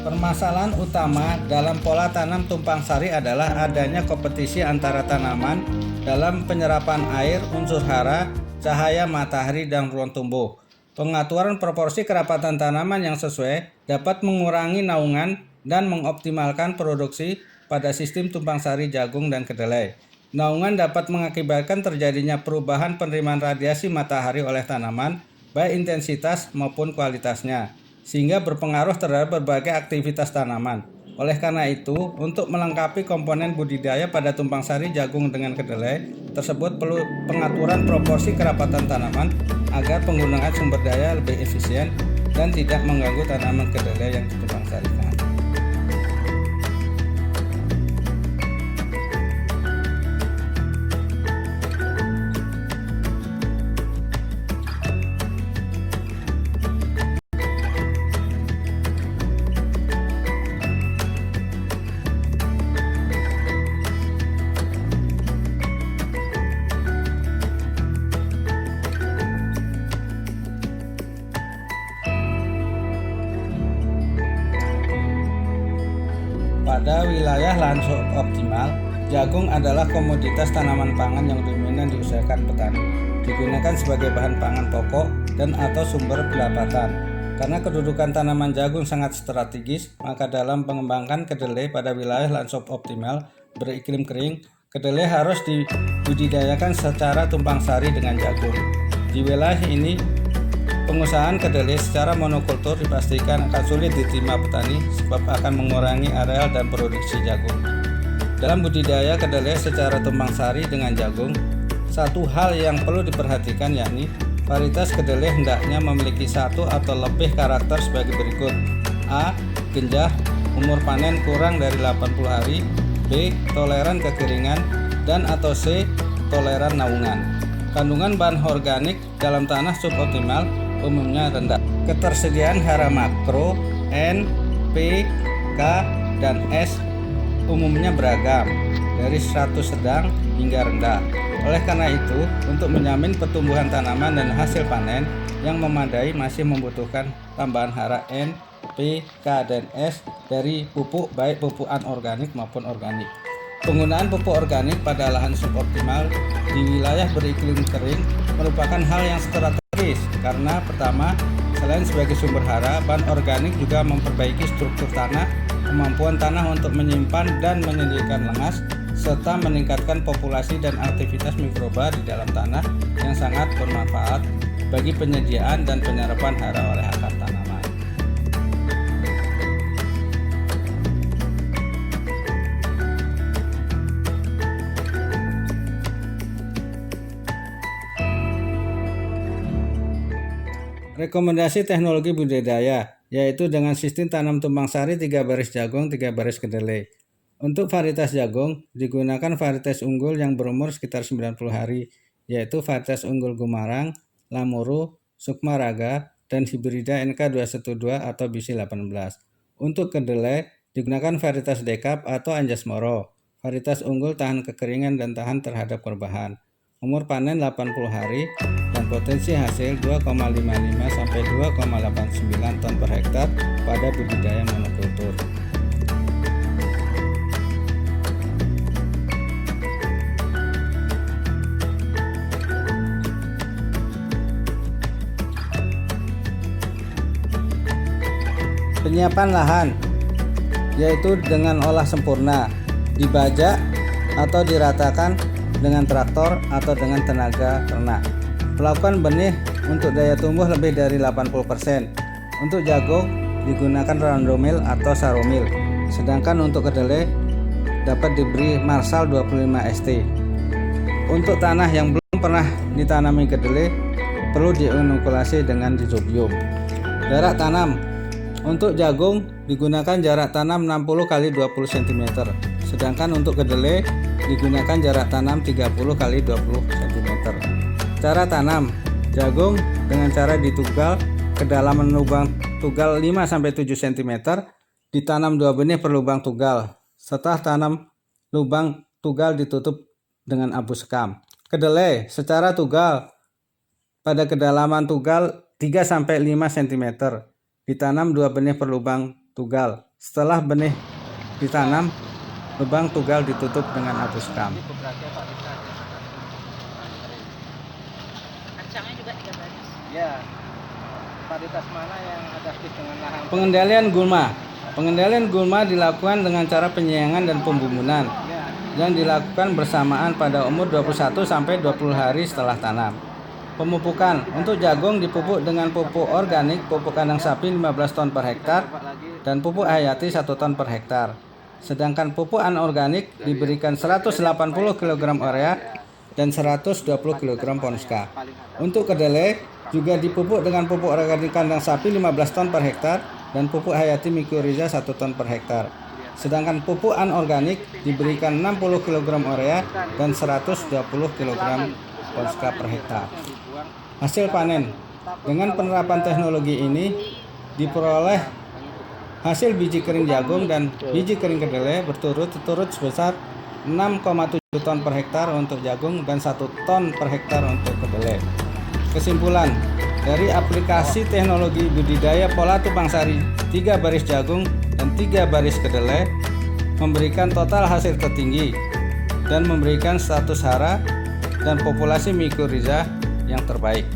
Permasalahan utama dalam pola tanam tumpang sari adalah adanya kompetisi antara tanaman dalam penyerapan air, unsur hara, cahaya matahari, dan ruang tumbuh. Pengaturan proporsi kerapatan tanaman yang sesuai dapat mengurangi naungan dan mengoptimalkan produksi pada sistem tumpang sari jagung dan kedelai. Naungan dapat mengakibatkan terjadinya perubahan penerimaan radiasi matahari oleh tanaman, baik intensitas maupun kualitasnya, sehingga berpengaruh terhadap berbagai aktivitas tanaman. Oleh karena itu, untuk melengkapi komponen budidaya pada tumpang sari jagung dengan kedelai tersebut perlu pengaturan proporsi kerapatan tanaman agar penggunaan sumber daya lebih efisien dan tidak mengganggu tanaman kedelai yang ditumpang sarikan. Pada wilayah lahan suboptimal, jagung adalah komoditas tanaman pangan yang dominan diusahakan petani, digunakan sebagai bahan pangan pokok dan atau sumber pendapatan. Karena kedudukan tanaman jagung sangat strategis, maka dalam mengembangkan kedelai pada wilayah lahan suboptimal beriklim kering, kedelai harus dibudidayakan secara tumpang sari dengan jagung. Di wilayah ini, pengusahaan kedelai secara monokultur dipastikan akan sulit diterima petani sebab akan mengurangi areal dan produksi jagung. Dalam budidaya kedelai secara tumpang sari dengan jagung, satu hal yang perlu diperhatikan yakni varietas kedelai hendaknya memiliki satu atau lebih karakter sebagai berikut. A. Genjah, umur panen kurang dari 80 hari. B. Toleran kekeringan, dan atau C. Toleran naungan. Kandungan bahan organik dalam tanah suboptimal umumnya rendah. Ketersediaan hara makro N, P, K, dan S umumnya beragam dari status sedang hingga rendah. Oleh karena itu, untuk menjamin pertumbuhan tanaman dan hasil panen yang memadai masih membutuhkan tambahan hara N, P, K, dan S dari pupuk baik pupuk anorganik maupun organik. Penggunaan pupuk organik pada lahan suboptimal di wilayah beriklim kering merupakan hal yang strategis karena pertama, selain sebagai sumber hara, bahan organik juga memperbaiki struktur tanah, kemampuan tanah untuk menyimpan dan menyediakan lengas, serta meningkatkan populasi dan aktivitas mikroba di dalam tanah yang sangat bermanfaat bagi penyediaan dan penyerapan hara oleh akar tanaman. Rekomendasi teknologi budidaya, yaitu dengan sistem tanam tumpang sari 3 baris jagung, 3 baris kedelai. Untuk varietas jagung, digunakan varietas unggul yang berumur sekitar 90 hari, yaitu varietas unggul Gumarang, Lamuru, Sukma Raga, dan hibrida NK212 atau BC18. Untuk kedelai, digunakan varietas Dekap atau Anjas Moro, varietas unggul tahan kekeringan dan tahan terhadap perubahan. Umur panen 80 hari dan potensi hasil 2,55 sampai 2,89 ton per hektar pada budidaya monokultur. Penyiapan lahan yaitu dengan olah sempurna, dibajak atau diratakan dengan traktor atau dengan tenaga ternak. Melakukan benih untuk daya tumbuh lebih dari 80%. Untuk jagung digunakan rondomil atau saromil. Sedangkan untuk kedelai dapat diberi Marsal 25 ST. Untuk tanah yang belum pernah ditanami kedelai perlu diinokulasi dengan dizobium. Jarak tanam untuk jagung digunakan jarak tanam 60 x 20 cm. Sedangkan untuk kedelai digunakan jarak tanam 30 x 20 cm. Cara tanam jagung dengan cara ditugal, kedalaman lubang tugal 5-7 cm, ditanam 2 benih per lubang tugal. Setelah tanam, lubang tugal ditutup dengan abu sekam. Kedelai secara tugal pada kedalaman tugal 3-5 cm, ditanam 2 benih per lubang tugal. Setelah benih ditanam, lubang tugal ditutup dengan abu sekam. Kacangnya juga 3 baris. Ya, varietas mana yang adaptif dengan lahan? Pengendalian gulma. Pengendalian gulma dilakukan dengan cara penyiangan dan pembumbunan yang dilakukan bersamaan pada umur 21 sampai 20 hari setelah tanam. Pemupukan. Untuk jagung dipupuk dengan pupuk organik, pupuk kandang sapi 15 ton per hektar dan pupuk hayati 1 ton per hektar. Sedangkan pupuk anorganik diberikan 180 kg urea dan 120 kg ponska. Untuk kedelai juga dipupuk dengan pupuk organik kandang sapi 15 ton per hektar dan pupuk hayati mikoriza 1 ton per hektar. Sedangkan pupuk anorganik diberikan 60 kg urea dan 120 kg ponska per hektar. Hasil panen. Dengan penerapan teknologi ini diperoleh hasil biji kering jagung dan biji kering kedelai berturut-turut sebesar 6,7 ton per hektar untuk jagung dan 1 ton per hektar untuk kedelai. Kesimpulan, dari aplikasi teknologi budidaya pola tupang sari 3 baris jagung dan 3 baris kedelai memberikan total hasil tertinggi dan memberikan status hara dan populasi mikoriza yang terbaik.